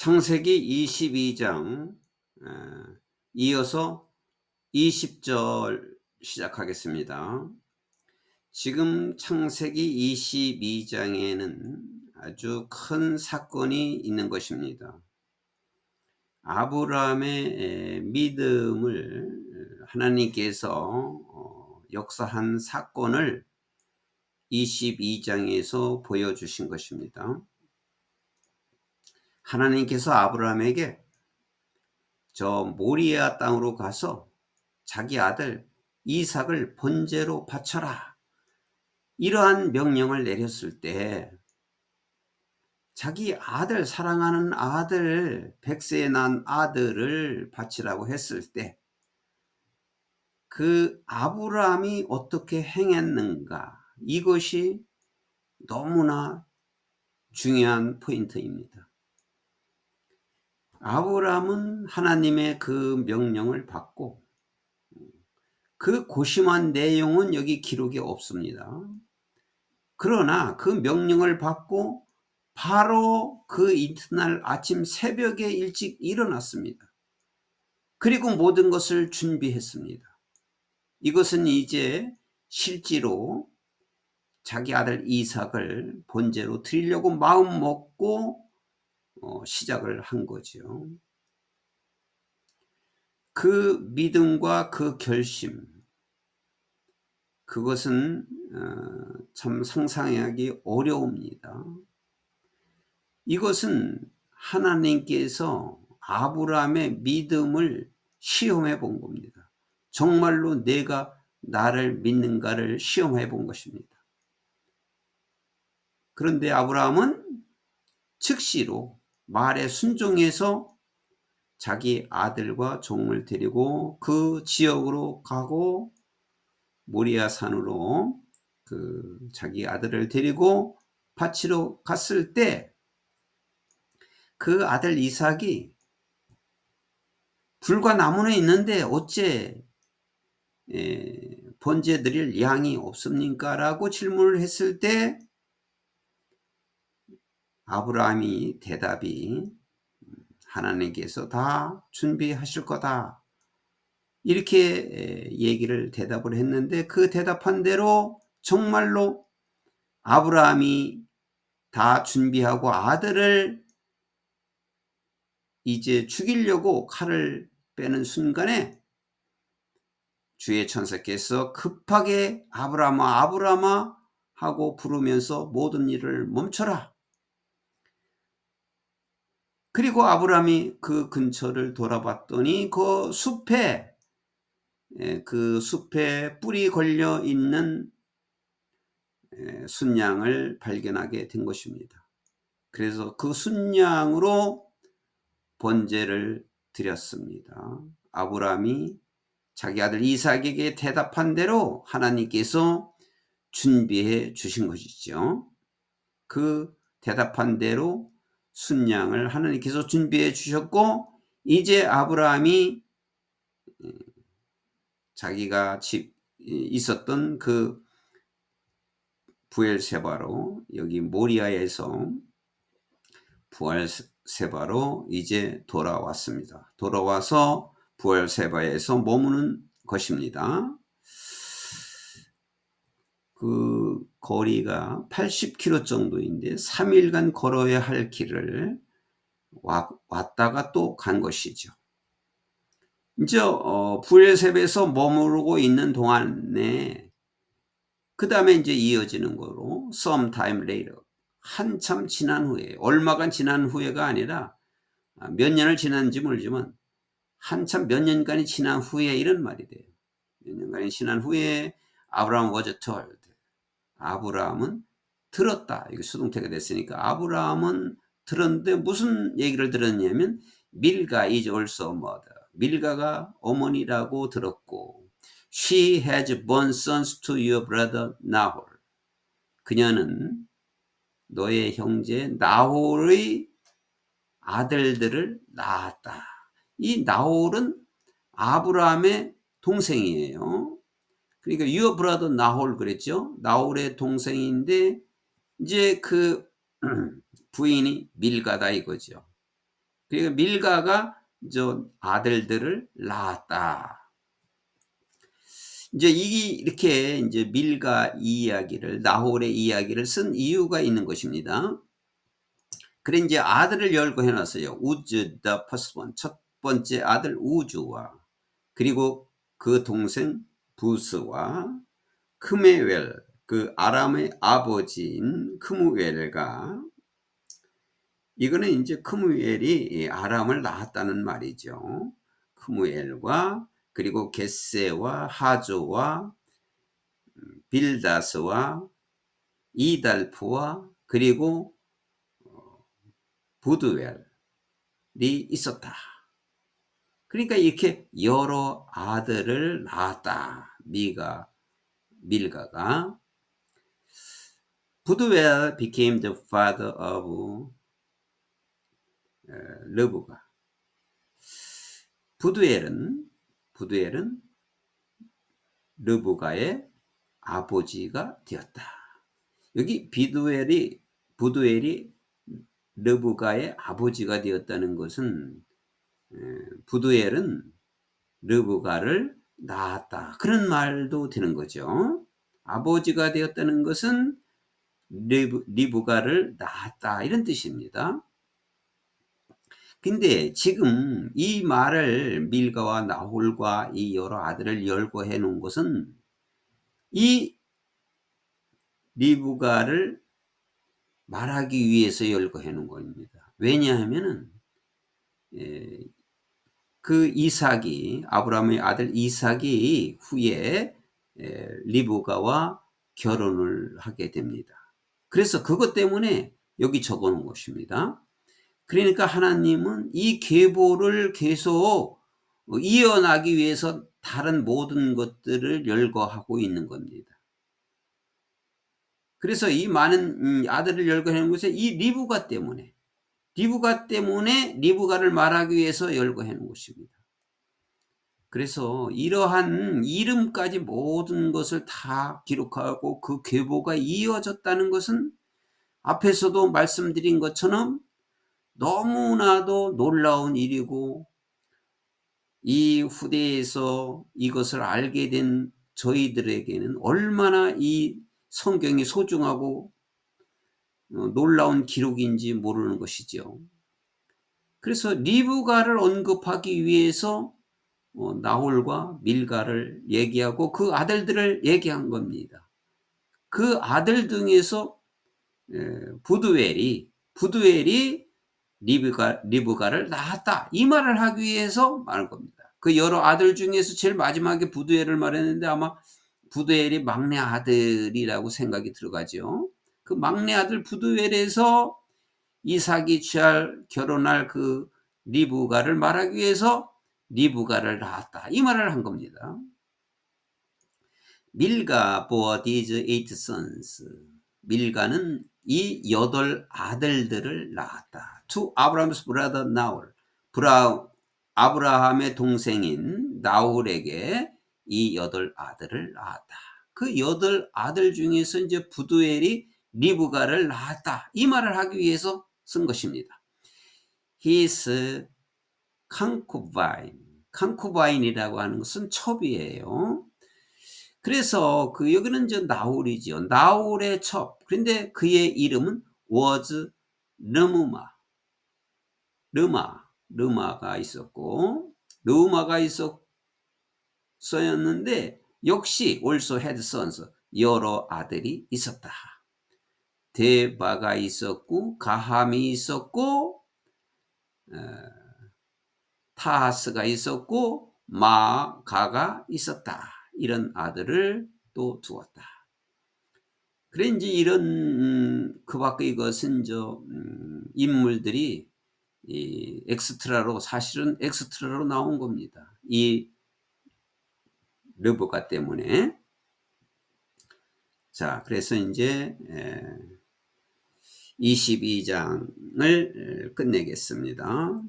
창세기 22장 이어서 20절 시작하겠습니다. 지금 창세기 22장에는 아주 큰 사건이 있는 것입니다. 아브라함의 믿음을 하나님께서 역사한 사건을 22장에서 보여주신 것입니다. 하나님께서 아브라함에게 저 모리아 땅으로 가서 자기 아들 이삭을 번제로 바쳐라, 이러한 명령을 내렸을 때 자기 아들, 사랑하는 아들, 100세에 난 아들을 바치라고 했을 때 그 아브라함이 어떻게 행했는가, 이것이 너무나 중요한 포인트입니다. 아브라함은 하나님의 그 명령을 받고, 그 고심한 내용은 여기 기록이 없습니다. 그러나 그 명령을 받고 바로 그 이튿날 아침 새벽에 일찍 일어났습니다. 그리고 모든 것을 준비했습니다. 이것은 이제 실제로 자기 아들 이삭을 번제로 드리려고 마음 먹고 시작을 한 거죠. 그 믿음과 그 결심, 그것은 참 상상하기 어려웁니다. 이것은 하나님께서 아브라함의 믿음을 시험해 본 겁니다. 정말로 내가 나를 믿는가를 시험해 본 것입니다. 그런데 아브라함은 즉시로 말에 순종해서 자기 아들과 종을 데리고 그 지역으로 가고, 모리아 산으로 자기 아들을 데리고 바치러 갔을 때 그 아들 이삭이 불과 나무는 있는데 어째 번제 드릴 양이 없습니까? 라고 질문을 했을 때 아브라함이 대답이 하나님께서 다 준비하실 거다, 이렇게 대답을 했는데, 그 대답한 대로 정말로 아브라함이 다 준비하고 아들을 이제 죽이려고 칼을 빼는 순간에 주의 천사께서 급하게 아브라함아, 아브라함아 하고 부르면서 모든 일을 멈춰라. 그리고 아브라함이 그 근처를 돌아봤더니 그 숲에 뿔이 걸려 있는 순양을 발견하게 된 것입니다. 그래서 그 순양으로 번제를 드렸습니다. 아브라함이 자기 아들 이삭에게 대답한 대로 하나님께서 준비해 주신 것이죠. 그 대답한 대로 순양을 하나님께서 준비해 주셨고, 이제 아브라함이 자기가 있었던 그 부엘세바로, 여기 모리아에서 부엘세바로 이제 돌아왔습니다. 돌아와서 부엘세바에서 머무는 것입니다. 그 거리가 80km 정도인데 3일간 걸어야 할 길을 왔다가 또 간 것이죠. 이제 부엘세바에서 머무르고 있는 동안에 그 다음에 이제 이어지는 거로 sometime later, 한참 지난 후에, 얼마간 지난 후에가 아니라 몇 년을 지난지 모르지만 한참 몇 년간이 지난 후에 이런 말이 돼요. 몇 년간이 지난 후에 아브라함 was told, 아브라함은 들었다. 이거 수동태가 됐으니까 아브라함은 들었는데 무슨 얘기를 들었냐면 밀가 is also mother, 밀가가 어머니라고 들었고, she has borne sons to your brother Nahor, 그녀는 너의 형제 나홀의 아들들을 낳았다. 이 나홀은 아브라함의 동생이에요. 그러니까 your brother 나홀 그랬죠. 나홀의 동생인데 이제 그 부인이 밀가다 이거죠. 그러니까 밀가가 저 아들들을 낳았다. 이제 이렇게 이제 밀가 이야기를, 나홀의 이야기를 쓴 이유가 있는 것입니다. 그래 이제 아들을 열거해 놨어요. 우즈 the first one, 첫 번째 아들 우주와, 그리고 그 동생 부스와 크메웰, 그 아람의 아버지인 크무엘과, 이거는 이제 크무엘이 아람을 낳았다는 말이죠. 크무엘과, 그리고 겟세와 하조와 빌다스와 이달프와 그리고 부두엘이 있었다. 그러니까 이렇게 여러 아들을 낳았다. 밀가가. 부두엘 became the father of 르브가. 부두엘은 르브가의 아버지가 되었다. 여기 부두엘이 르브가의 아버지가 되었다는 것은 부두엘은 르브가를 낳았다, 그런 말도 되는 거죠. 아버지가 되었다는 것은 리브가를 낳았다, 이런 뜻입니다. 근데 지금 이 말을 밀가와 나홀과 이 여러 아들을 열거해 놓은 것은 이 리브가를 말하기 위해서 열거해 놓은 겁니다. 왜냐하면은 그 이삭이, 아브라함의 아들 이삭이 후에 리브가와 결혼을 하게 됩니다. 그래서 그것 때문에 여기 적어 놓은 것입니다. 그러니까 하나님은 이 계보를 계속 이어나기 위해서 다른 모든 것들을 열거하고 있는 겁니다. 그래서 이 많은 아들을 열거하는 것은 이 리브가 때문에 리브가를 말하기 위해서 열거해 놓은 것입니다. 그래서 이러한 이름까지 모든 것을 다 기록하고 그 계보가 이어졌다는 것은 앞에서도 말씀드린 것처럼 너무나도 놀라운 일이고, 이 후대에서 이것을 알게 된 저희들에게는 얼마나 이 성경이 소중하고 놀라운 기록인지 모르는 것이죠. 그래서 리브가를 언급하기 위해서 나홀과 밀가를 얘기하고 그 아들들을 얘기한 겁니다. 그 아들 중에서 부두엘이 리브가를 낳았다, 이 말을 하기 위해서 말한 겁니다. 그 여러 아들 중에서 제일 마지막에 부두엘을 말했는데 아마 부두엘이 막내 아들이라고 생각이 들어가죠. 그 막내 아들 부두엘에서 이삭이 결혼할 그 리브가를 말하기 위해서 리브가를 낳았다, 이 말을 한 겁니다. 밀가 bore these 8 sons. 밀가는 이 8 아들들을 낳았다. To Abraham's brother Nahor. 아브라함의 동생인 나홀에게 이 8 아들을 낳았다. 그 8 아들 중에서 이제 부두엘이 리브가를 낳았다, 이 말을 하기 위해서 쓴 것입니다. His concubine. 이라고 하는 것은 첩이에요. 그래서 여기는 이제 나홀이죠. 나홀의 첩. 그런데 그의 이름은 was 르마가 있었고, 르마가 있었는데 역시 also had sons, 여러 아들이 있었다. 데바가 있었고, 가함이 있었고, 타하스가 있었고, 마가가 있었다. 이런 아들을 또 두었다. 그래 이제 이런 그 밖에 이것은 인물들이 사실은 엑스트라로 나온 겁니다. 이 르브가 때문에. 자, 그래서 이제 22장을 끝내겠습니다.